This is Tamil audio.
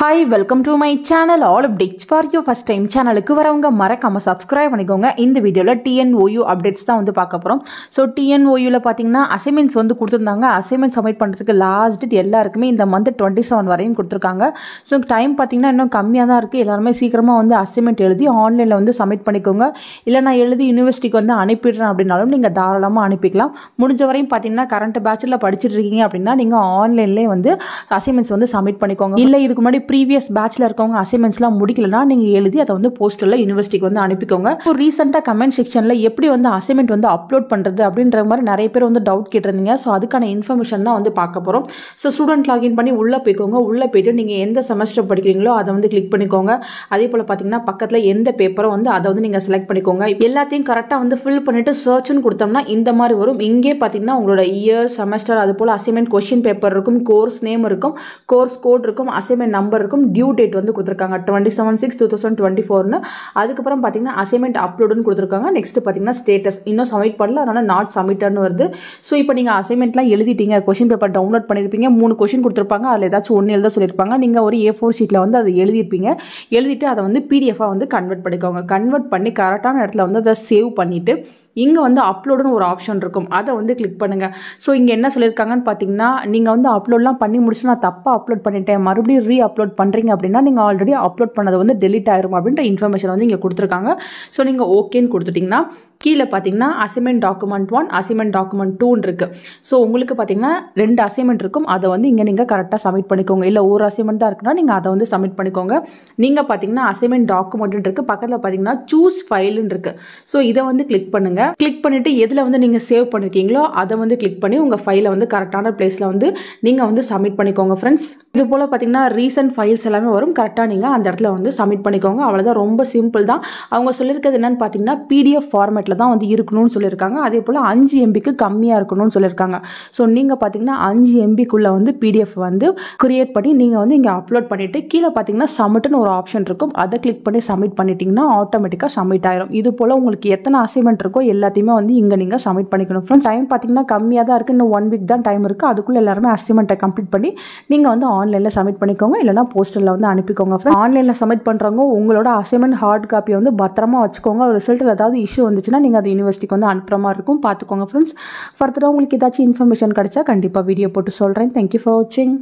Hi, welcome to my channel. All updates for you first time சேனலுக்கு வரவங்க மறக்காம subscribe பண்ணிக்கோங்க. இந்த வீடியோல TNOU updates தான் வந்து பார்க்க போறோம். ஸோ TNOUல பார்த்தீங்கன்னா அசைன்மெண்ட்ஸ் வந்து கொடுத்துருந்தாங்க. அசைன்மெண்ட் சப்மிட் பண்ணுறதுக்கு லாஸ்ட் டேட் எல்லாருக்குமே இந்த மந்த் 27 வரையும் கொடுத்துருக்காங்க. ஸோ டைம் பார்த்தீங்கன்னா இன்னும் கம்மியாக தான் இருக்குது. எல்லாருமே சீக்கிரமாக வந்து அசைன்மெண்ட் எழுதி ஆன்லைனில் வந்து சப்மிட் பண்ணிக்கோங்க. இல்லை நான் எழுதி யூனிவர்சிட்டிக்கு வந்து அனுப்பிடுறேன் அப்படின்னாலும் நீங்கள் தாராளமாக அனுப்பிக்கலாம். முடிஞ்ச வரையும் பார்த்தீங்கன்னா கரண்ட் பேட்சில் படிச்சுட்டு இருக்கீங்க அப்படின்னா நீங்கள் ஆன்லைன்லேயே வந்து அசைன்மெண்ட்ஸ் வந்து சப்மிட் பண்ணிக்கோங்க. இல்லை இதுக்கு முன்னாடி ப்ரீவியஸ் பேட்ச்ல இருக்கவங்க அசைன்மெண்ட்ஸ்லாம் முடிக்கலனா நீங்க எழுதி அதை வந்து போஸ்டர்ல யூனிவர்சிட்டிக்கு வந்து அனுப்பிக்கோங்க. இப்போ ரீசெண்டா கமெண்ட் செக்ஷன்ல எப்படி வந்து அசைன்மெண்ட் வந்து அப்லோட் பண்றது அப்படின்ற மாதிரி நிறைய பேர் வந்து டவுட் கேட்டிருந்தீங்க. ஸோ அதுக்கான இன்ஃபர்மேஷன் தான் வந்து பார்க்க போறோம். ஸோ ஸ்டூடெண்ட் லாகின் பண்ணி உள்ள போய்க்கோங்க. உள்ள போயிட்டு நீங்க எந்த செமஸ்டர் படிக்கிறீங்களோ அதை வந்து கிளிக் பண்ணிக்கோங்க. அதே போல பாத்தீங்கன்னா பக்கத்துல எந்த பேப்பரோ வந்து அதை வந்து நீங்க செலக்ட் பண்ணிக்கோங்க. எல்லாத்தையும் கரெக்டா வந்து ஃபில் பண்ணிட்டு சர்ச்னு கொடுத்தோம்னா இந்த மாதிரி வரும். இங்கே பாத்தீங்கன்னா உங்களோட இயர், செமஸ்டர், அது போல அசைன்மெண்ட் கொஸ்டின் பேப்பர் இருக்கும், கோர்ஸ் நேம் இருக்கும், கோர்ஸ் கோட் இருக்கும், அசைன்மெண்ட் நம்பர் இருக்கும், டியூ டேட் வந்து கொடுத்துருக்காங்க 27/6/2024. அதுக்கப்புறம் பார்த்தீங்கன்னா அசைன்மெண்ட் அப்லோடுன்னு கொடுத்துருக்காங்க. நெக்ஸ்ட் பார்த்தீங்கன்னா ஸ்டேட்டஸ் இன்னும் சப்மிட் பண்ணல, அதனால நாட் சப்மிட்டட்னு வருது. ஸோ இப்போ நீங்கள் அசைன்மெண்ட்லாம் எழுதிட்டீங்க, கொஸ்டின் பேப்பர் டவுன்லோட் பண்ணியிருப்பீங்க, 3 கொஸ்டின் கொடுத்துருப்பாங்க, அதில் ஏதாச்சும் ஒன்று எழுத சொல்லியிருப்பாங்க. நீங்கள் ஒரு A4 ஷீட்டில் வந்து அதை எழுதிருப்பீங்க. எழுதிட்டு அதை வந்து PDF-ஆக வந்து கன்வெர்ட் பண்ணிக்கோங்க. கன்வெர்ட் பண்ணி கரெக்டான இடத்துல வந்து அதை சேவ் பண்ணிட்டு இங்கே வந்து அப்லோடுன்னு ஒரு ஆப்ஷன் இருக்கும், அதை வந்து கிளிக் பண்ணுங்கள். ஸோ இங்கே என்ன சொல்லியிருக்காங்கன்னு பார்த்தீங்கன்னா நீங்கள் வந்து அப்லோட்லாம் பண்ணி முடிச்சு நான் தப்பாக அப்லோட் பண்ணிட்டேன், மறுபடியும் அப்லோட் பண்ணுறீங்க அப்படின்னா நீங்கள் ஆல்ரெடி அப்லோட் பண்ணது வந்து டெலிட் ஆயிரும் அப்படின்ற இன்ஃபர்மேஷன் வந்து இங்கே கொடுத்துருக்காங்க. ஸோ நீங்கள் ஓகேன்னு கொடுத்துட்டிங்கன்னா கீழே பார்த்தீங்கன்னா அசைன்மெண்ட் டாக்குமெண்ட் 1, அசைன்மெண்ட் டாக்குமெண்ட் 2 இருக்குது. ஸோ உங்களுக்கு பார்த்தீங்கன்னா 2 அசைன்மெண்ட் இருக்கும். அதை வந்து இங்கே நீங்கள் கரெக்டாக சப்மிட் பண்ணிக்கோங்க. இல்லை ஒரு அசைன்மெண்ட் தான் இருக்குன்னா நீங்கள் அதை வந்து சப்மிட் பண்ணிக்கோங்க. நீங்கள் பார்த்தீங்கன்னா அசைன்மெண்ட் டாக்குமெண்ட் இருக்குது, பக்கத்தில் பார்த்தீங்கன்னா சூஸ் ஃபைலுன்னு இருக்குது. ஸோ இதை வந்து கிளிக் பண்ணுங்கள். கிளிக் பண்ணிவிட்டு எதில் வந்து நீங்கள் சேவ் பண்ணியிருக்கீங்களோ அதை வந்து கிளிக் பண்ணி உங்கள் ஃபைலை வந்து கரெக்டான பிளேஸில் வந்து நீங்கள் வந்து சப்மிட் பண்ணிக்கோங்க ஃப்ரெண்ட்ஸ். இது போல் பார்த்தீங்கன்னா ரீசன்ட் ஃபைல்ஸ் எல்லாமே வரும். கரெக்டாக நீங்கள் அந்த இடத்துல வந்து சப்மிட் பண்ணிக்கோங்க. அவ்வளோதான், ரொம்ப சிம்பிள் தான். அவங்க சொல்லியிருக்கிறது என்னன்னு பார்த்தீங்கன்னா PDF ஃபார்மேட் தான் வந்து இருக்கணும்னு சொல்லியிருக்காங்க. அதே போல் 5 MBக்கு கம்மியாக இருக்கணும்னு சொல்லியிருக்காங்க. ஸோ நீங்கள் பார்த்தீங்கன்னா 5 MBக்குள்ள வந்து PDF வந்து கிரியேட் பண்ணி நீங்கள் வந்து இங்கே அப்லோட் பண்ணிவிட்டு கீழே பார்த்தீங்கன்னா சப்மிட்னு ஒரு ஆப்ஷன் இருக்கும், அதை கிளிக் பண்ணி சப்மிட் பண்ணிட்டீங்கன்னா ஆட்டோமேட்டிக்காக சப்மிட் ஆயிரும். இது போல் உங்களுக்கு எத்தனை அசைன்மெண்ட் இருக்கோ எல்லாத்தையுமே வந்து இங்கே நீங்கள் சப்மிட் பண்ணிக்கணும் ஃப்ரெண்ட்ஸ். டைம் பார்த்தீங்கன்னா கம்மியாக தான் இருக்குது, இன்னும் 1 வீக் தான் டைம் இருக்குது. அதுக்குள்ளே எல்லாருமே அசைன்மெண்ட்டை கம்ப்ளீட் பண்ணி நீங்கள் வந்து ஆன்லைனில் சப்மிட் பண்ணிக்கோங்க, இல்லைனா போஸ்டரில் வந்து அனுப்பிக்கோங்க ஃப்ரெண்ட்ஸ். ஆன்லைனில் சப்மிட் பண்ணுறவங்க உங்களோட அசைன்மெண்ட் ஹார்ட் காப்பியை வந்து பத்திரமா வச்சுக்கோங்க. ரிசல்ட்டில் ஏதாவது இஷ்யூ வந்துச்சுன்னா நீங்கள் அது யூனிவர்சிட்டிக்கு வந்து அனுப்புற மாதிரி இருக்கும், பார்த்துக்கோங்க ஃப்ரெண்ட்ஸ். ஃபர்தராக உங்களுக்கு ஏதாச்சும் இன்ஃபர்மேஷன் கிடைச்சா கண்டிப்பாக வீடியோ போட்டு சொல்கிறேன். தேங்க்யூ ஃபார் வாட்சிங்.